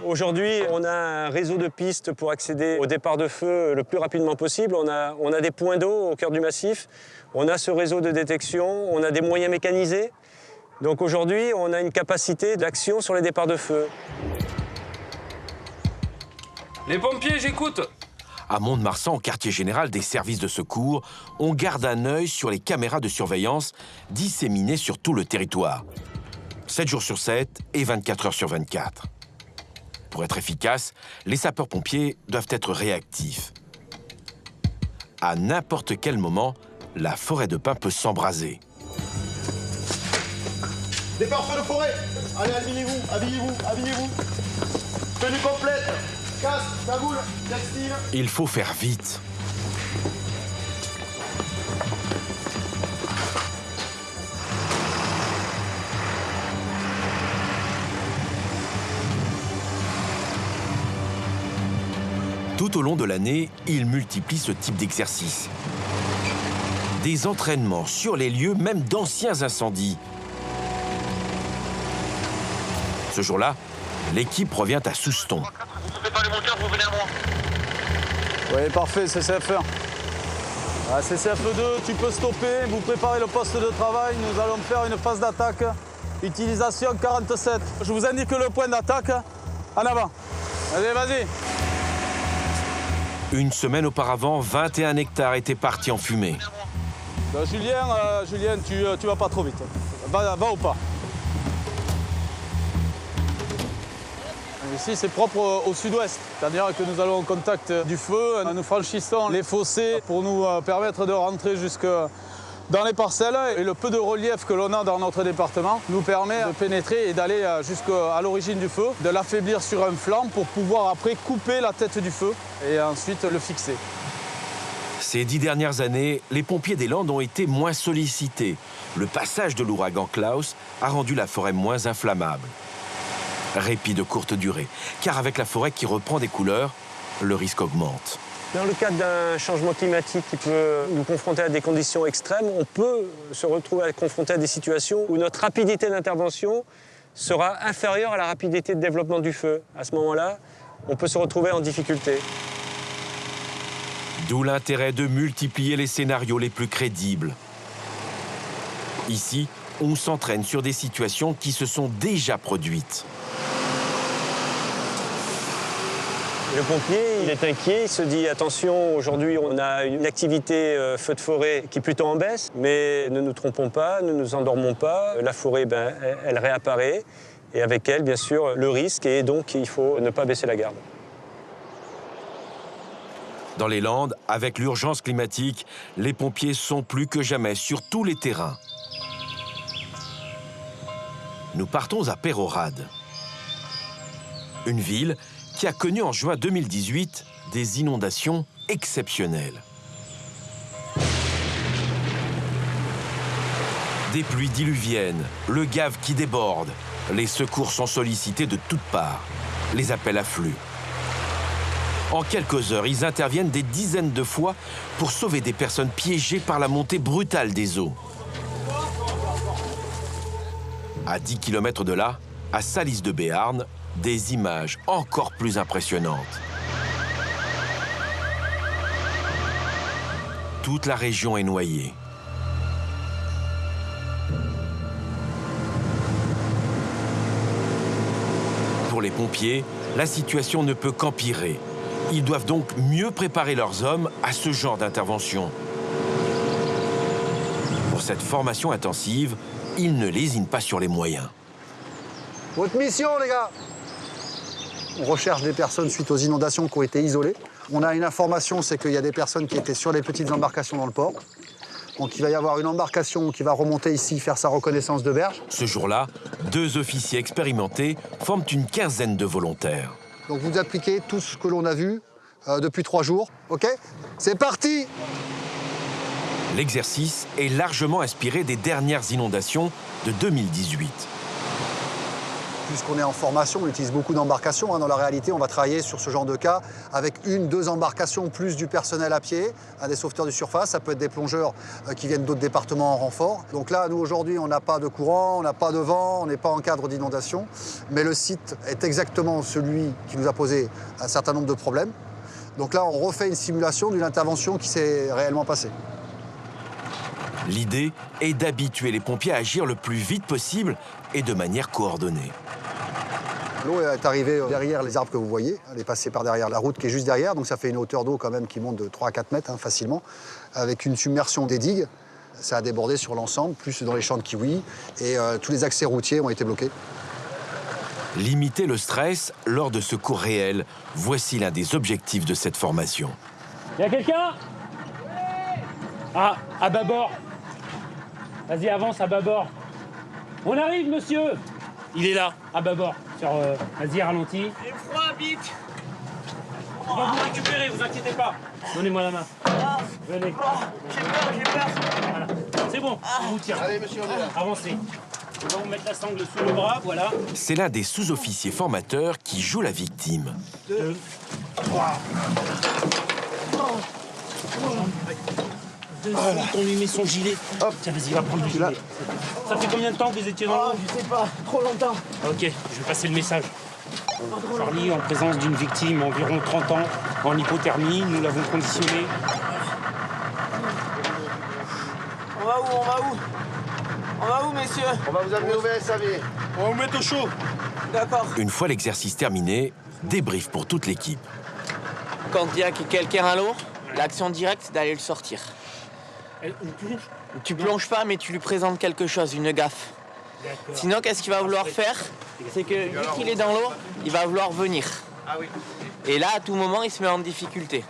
Aujourd'hui, on a un réseau de pistes pour accéder au départ de feu le plus rapidement possible. On a des points d'eau au cœur du massif, on a ce réseau de détection, on a des moyens mécanisés. Donc aujourd'hui, on a une capacité d'action sur les départs de feu. Les pompiers, j'écoute. À Mont-de-Marsan, au quartier général des services de secours, on garde un œil sur les caméras de surveillance disséminées sur tout le territoire. 7 jours sur 7 et 24 heures sur 24. Pour être efficaces, les sapeurs-pompiers doivent être réactifs. À n'importe quel moment, la forêt de pins peut s'embraser. Départ feu de forêt. Allez, habillez-vous, habillez-vous, habillez-vous. Tenue complète. Casque, cagoule, textile. Il faut faire vite. Tout au long de l'année, ils multiplient ce type d'exercice. Des entraînements sur les lieux, même d'anciens incendies. Ce jour-là, l'équipe revient à Souston. Vous préparez mon cœur, vous venez à moi. Oui, parfait, CCF1. Ah, CCF2, tu peux stopper, vous préparez le poste de travail, nous allons faire une phase d'attaque. Utilisation 47. Je vous indique le point d'attaque. En avant. Allez, vas-y. Une semaine auparavant, 21 hectares étaient partis en fumée. Julien, tu vas pas trop vite. Va au pas. Ici, c'est propre au sud-ouest, c'est-à-dire que nous allons au contact du feu, nous franchissons les fossés pour nous permettre de rentrer jusque dans les parcelles. Et le peu de relief que l'on a dans notre département nous permet de pénétrer et d'aller jusqu'à l'origine du feu, de l'affaiblir sur un flanc pour pouvoir après couper la tête du feu et ensuite le fixer. Ces 10 dernières années, les pompiers des Landes ont été moins sollicités. Le passage de l'ouragan Klaus a rendu la forêt moins inflammable. Répit de courte durée, car avec la forêt qui reprend des couleurs, le risque augmente. Dans le cadre d'un changement climatique qui peut nous confronter à des conditions extrêmes, on peut se retrouver confronté à des situations où notre rapidité d'intervention sera inférieure à la rapidité de développement du feu. À ce moment-là, on peut se retrouver en difficulté. D'où l'intérêt de multiplier les scénarios les plus crédibles. Ici, on s'entraîne sur des situations qui se sont déjà produites. Le pompier, il est inquiet, il se dit attention, aujourd'hui on a une activité feu de forêt qui est plutôt en baisse, mais ne nous trompons pas, ne nous endormons pas. La forêt, elle réapparaît et avec elle, bien sûr, le risque et donc il faut ne pas baisser la garde. Dans les Landes, avec l'urgence climatique, les pompiers sont plus que jamais sur tous les terrains. Nous partons à Peyrehorade, une ville qui a connu en juin 2018 des inondations exceptionnelles. Des pluies diluviennes, le Gave qui déborde, les secours sont sollicités de toutes parts, les appels affluent. En quelques heures, ils interviennent des dizaines de fois pour sauver des personnes piégées par la montée brutale des eaux. À 10 km de là, à Salis de Béarn, des images encore plus impressionnantes. Toute la région est noyée. Pour les pompiers, la situation ne peut qu'empirer. Ils doivent donc mieux préparer leurs hommes à ce genre d'intervention. Pour cette formation intensive, ils ne lésinent pas sur les moyens. Votre mission, les gars! On recherche des personnes suite aux inondations qui ont été isolées. On a une information, c'est qu'il y a des personnes qui étaient sur les petites embarcations dans le port. Donc il va y avoir une embarcation qui va remonter ici, faire sa reconnaissance de berge. Ce jour-là, 2 officiers expérimentés forment une quinzaine de volontaires. Donc vous appliquez tout ce que l'on a vu depuis 3 jours, ok? C'est parti! L'exercice est largement inspiré des dernières inondations de 2018. Puisqu'on est en formation, on utilise beaucoup d'embarcations. Dans la réalité, on va travailler sur ce genre de cas avec 1-2 embarcations, plus du personnel à pied, des sauveteurs de surface. Ça peut être des plongeurs qui viennent d'autres départements en renfort. Donc là, nous, aujourd'hui, on n'a pas de courant, on n'a pas de vent, on n'est pas en cadre d'inondation. Mais le site est exactement celui qui nous a posé un certain nombre de problèmes. Donc là, on refait une simulation d'une intervention qui s'est réellement passée. L'idée est d'habituer les pompiers à agir le plus vite possible et de manière coordonnée. L'eau est arrivée derrière les arbres que vous voyez. Elle est passée par derrière la route qui est juste derrière. Donc ça fait une hauteur d'eau quand même qui monte de 3 à 4 mètres facilement. Avec une submersion des digues, ça a débordé sur l'ensemble, plus dans les champs de kiwis. Et tous les accès routiers ont été bloqués. Limiter le stress lors de secours réels, voici l'un des objectifs de cette formation. Y a quelqu'un? Ah, à bâbord. Vas-y, avance à bâbord. On arrive, monsieur. Il est là, à bâbord. Vas-y, ralentis. J'ai froid, vite. On va vous récupérer, vous inquiétez pas. Donnez-moi la main. Venez. J'ai peur. Voilà. C'est bon, on vous tire. Allez, monsieur, on est là. Avancez. On va vous mettre la sangle sous le bras, voilà. C'est l'un des sous-officiers formateurs qui joue la victime. 2, 3. On lui met son gilet. Hop. Tiens, vas-y, va prendre le gilet. Ça fait combien de temps que vous étiez dans l'eau? Je sais pas, trop longtemps. Ok, je vais passer le message. Charlie, en présence d'une victime environ 30 ans, en hypothermie, nous l'avons conditionnée. On va où? On va où, messieurs? On va vous amener au VSAV. On va vous mettre au chaud. D'accord. Une fois l'exercice terminé, débrief pour toute l'équipe. Quand il y a quelqu'un à l'eau, l'action directe, c'est d'aller le sortir. Tu plonges pas, mais tu lui présentes quelque chose, une gaffe. Sinon, qu'est-ce qu'il va vouloir faire? C'est que vu qu'il est dans l'eau, il va vouloir venir. Et là, à tout moment, il se met en difficulté.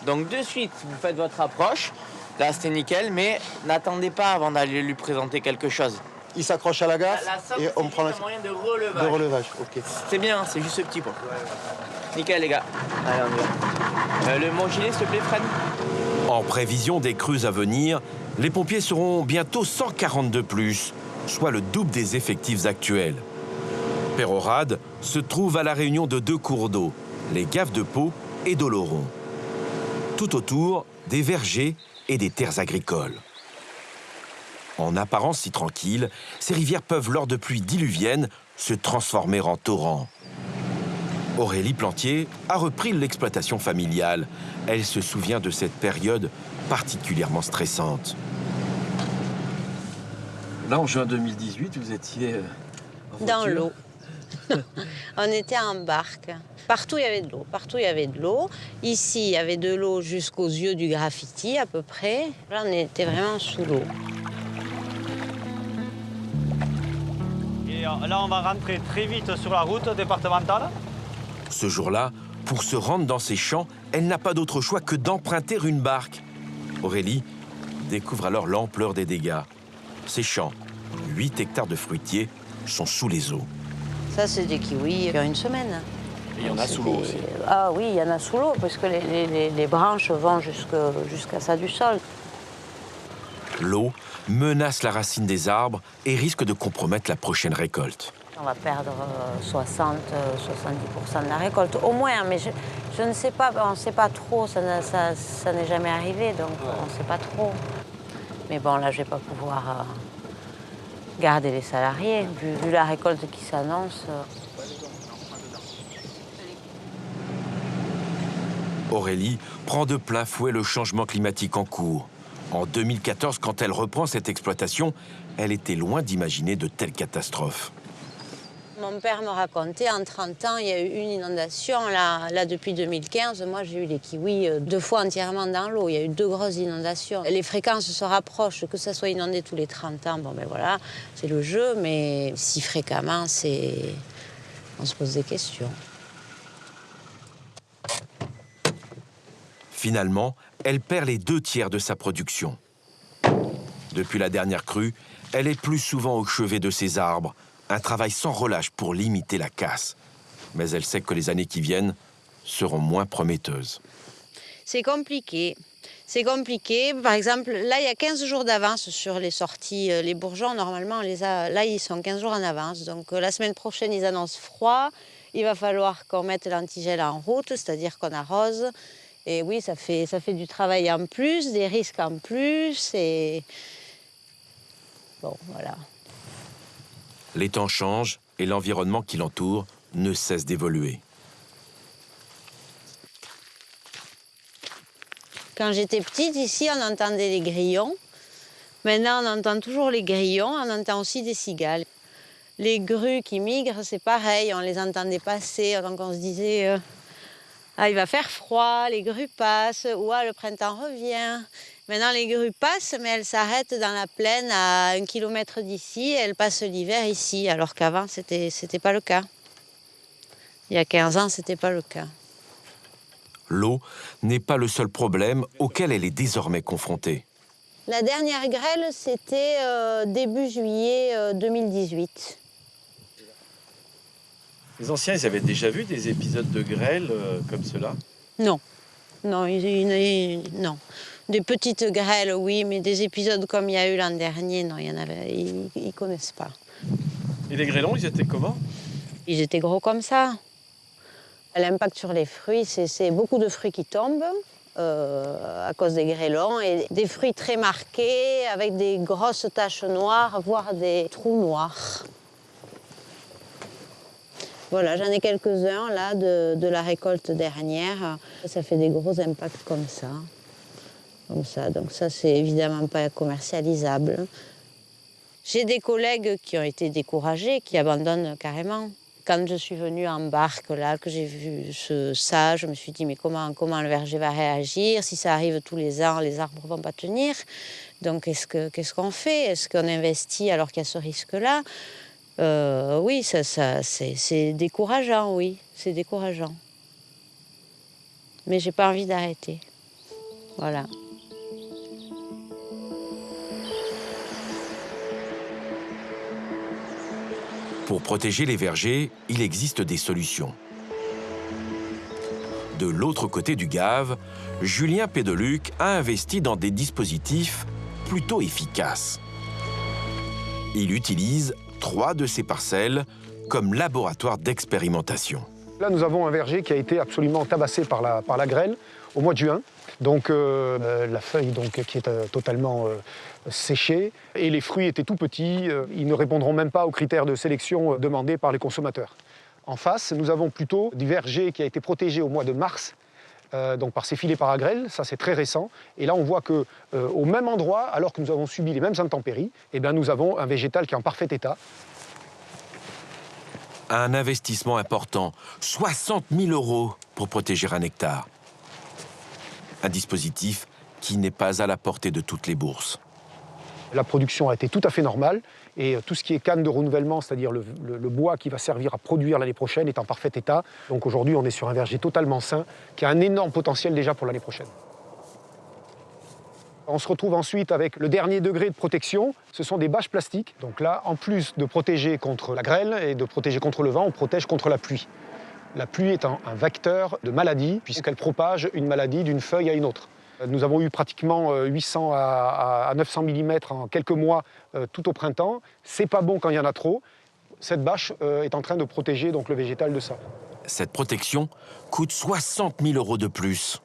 Donc de suite, vous faites votre approche. Là, c'était nickel, mais n'attendez pas avant d'aller lui présenter quelque chose. Il s'accroche à la gaffe et on prend un moyen de relevage. De relevage, ok. C'est bien, c'est juste ce petit point. Nickel, les gars. Allez, on y va. Mon gilet, s'il te plaît, Fred. En prévision des crues à venir, les pompiers seront bientôt 140 de plus, soit le double des effectifs actuels. Peyrehorade se trouve à la réunion de 2 cours d'eau, les Gaves de Pau et d'Oloron. Tout autour, des vergers et des terres agricoles. En apparence si tranquilles, ces rivières peuvent, lors de pluies diluviennes, se transformer en torrents. Aurélie Plantier a repris l'exploitation familiale. Elle se souvient de cette période particulièrement stressante. Là, en juin 2018, vous étiez dans l'eau. On était en barque. Partout, il y avait de l'eau. Partout, il y avait de l'eau. Ici, il y avait de l'eau jusqu'aux yeux du graffiti, à peu près. Là, on était vraiment sous l'eau. Et là, on va rentrer très vite sur la route départementale. Ce jour-là, pour se rendre dans ces champs, elle n'a pas d'autre choix que d'emprunter une barque. Aurélie découvre alors l'ampleur des dégâts. Ces champs, 8 hectares de fruitiers, sont sous les eaux. Ça, c'est des kiwis il y a une semaine. Et il y en a sous l'eau aussi. Ah oui, il y en a sous l'eau, parce que les branches vont jusqu'à ça du sol. L'eau menace la racine des arbres et risque de compromettre la prochaine récolte. On va perdre 60-70% de la récolte, au moins, mais je ne sais pas, on ne sait pas trop, ça n'est jamais arrivé, donc on ne sait pas trop. Mais bon, là, je ne vais pas pouvoir garder les salariés, vu la récolte qui s'annonce. Aurélie prend de plein fouet le changement climatique en cours. En 2014, quand elle reprend cette exploitation, elle était loin d'imaginer de telles catastrophes. Mon père me racontait, en 30 ans, il y a eu une inondation. Là depuis 2015, moi, j'ai eu les kiwis 2 fois entièrement dans l'eau. Il y a eu 2 grosses inondations. Les fréquences se rapprochent, que ça soit inondé tous les 30 ans. Bon, ben voilà, c'est le jeu, mais si fréquemment, on se pose des questions. Finalement, elle perd les 2/3 de sa production. Depuis la dernière crue, elle est plus souvent au chevet de ses arbres. Un travail sans relâche pour limiter la casse. Mais elle sait que les années qui viennent seront moins prometteuses. C'est compliqué. C'est compliqué. Par exemple, là, il y a 15 jours d'avance sur les sorties. Les bourgeons, normalement, là, ils sont 15 jours en avance. Donc, la semaine prochaine, ils annoncent froid. Il va falloir qu'on mette l'antigel en route, c'est-à-dire qu'on arrose. Et oui, ça fait du travail en plus, des risques en plus. Et bon, voilà. Les temps changent et l'environnement qui l'entoure ne cesse d'évoluer. Quand j'étais petite, ici, on entendait les grillons. Maintenant, on entend toujours les grillons, on entend aussi des cigales. Les grues qui migrent, c'est pareil, on les entendait passer, donc on se disait il va faire froid, les grues passent, ou le printemps revient. Maintenant, les grues passent, mais elles s'arrêtent dans la plaine à 1 kilomètre d'ici, et elles passent l'hiver ici, alors qu'avant, c'était pas le cas. Il y a 15 ans, c'était pas le cas. L'eau n'est pas le seul problème auquel elle est désormais confrontée. La dernière grêle, c'était début juillet 2018. Les anciens, ils avaient déjà vu des épisodes de grêle comme cela? Non. Non, non. Des petites grêles, oui, mais des épisodes comme il y a eu l'an dernier, non, ils ne connaissent pas. Et les grêlons, ils étaient comment? Ils étaient gros comme ça. L'impact sur les fruits, c'est beaucoup de fruits qui tombent à cause des grêlons et des fruits très marqués avec des grosses taches noires, voire des trous noirs. Voilà, j'en ai quelques-uns là de la récolte dernière. Ça fait des gros impacts comme ça. Donc ça, c'est évidemment pas commercialisable. J'ai des collègues qui ont été découragés, qui abandonnent carrément. Quand je suis venue en barque, là, que j'ai vu ça, je me suis dit, mais comment le verger va réagir? Si ça arrive tous les ans, les arbres ne vont pas tenir. Donc, qu'est-ce qu'on fait? Est-ce qu'on investit alors qu'il y a ce risque-là? Oui, c'est décourageant, oui, c'est décourageant. Mais j'ai pas envie d'arrêter. Voilà. Pour protéger les vergers, il existe des solutions. De l'autre côté du Gave, Julien Pédeluc a investi dans des dispositifs plutôt efficaces. Il utilise 3 de ses parcelles comme laboratoire d'expérimentation. Là, nous avons un verger qui a été absolument tabassé par la grêle au mois de juin. Donc la feuille qui est totalement séchée et les fruits étaient tout petits. Ils ne répondront même pas aux critères de sélection demandés par les consommateurs. En face, nous avons plutôt du verger qui a été protégé au mois de mars donc par ces filets paragrêle, ça c'est très récent. Et là on voit qu'au même endroit, alors que nous avons subi les mêmes intempéries, eh bien, nous avons un végétal qui est en parfait état. Un investissement important, 60 000 € pour protéger un hectare. Un dispositif qui n'est pas à la portée de toutes les bourses. La production a été tout à fait normale et tout ce qui est canne de renouvellement, c'est-à-dire le bois qui va servir à produire l'année prochaine, est en parfait état. Donc aujourd'hui, on est sur un verger totalement sain qui a un énorme potentiel déjà pour l'année prochaine. On se retrouve ensuite avec le dernier degré de protection. Ce sont des bâches plastiques. Donc là, en plus de protéger contre la grêle et de protéger contre le vent, on protège contre la pluie. La pluie est un vecteur de maladie puisqu'elle propage une maladie d'une feuille à une autre. Nous avons eu pratiquement 800 à 900 mm en quelques mois tout au printemps. C'est pas bon quand il y en a trop. Cette bâche est en train de protéger donc, le végétal de ça. Cette protection coûte 60 000 € de plus.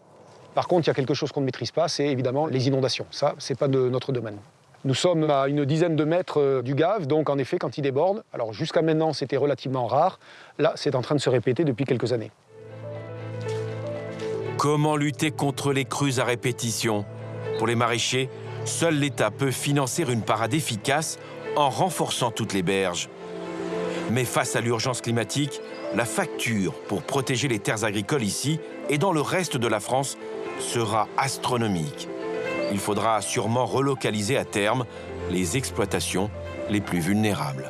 Par contre, il y a quelque chose qu'on ne maîtrise pas, c'est évidemment les inondations. Ça, c'est pas de notre domaine. Nous sommes à une dizaine de mètres du gave, donc en effet, quand il déborde, alors jusqu'à maintenant, c'était relativement rare. Là, c'est en train de se répéter depuis quelques années. Comment lutter contre les crues à répétition? Pour les maraîchers, seul l'État peut financer une parade efficace en renforçant toutes les berges. Mais face à l'urgence climatique, la facture pour protéger les terres agricoles ici et dans le reste de la France sera astronomique. Il faudra sûrement relocaliser à terme les exploitations les plus vulnérables.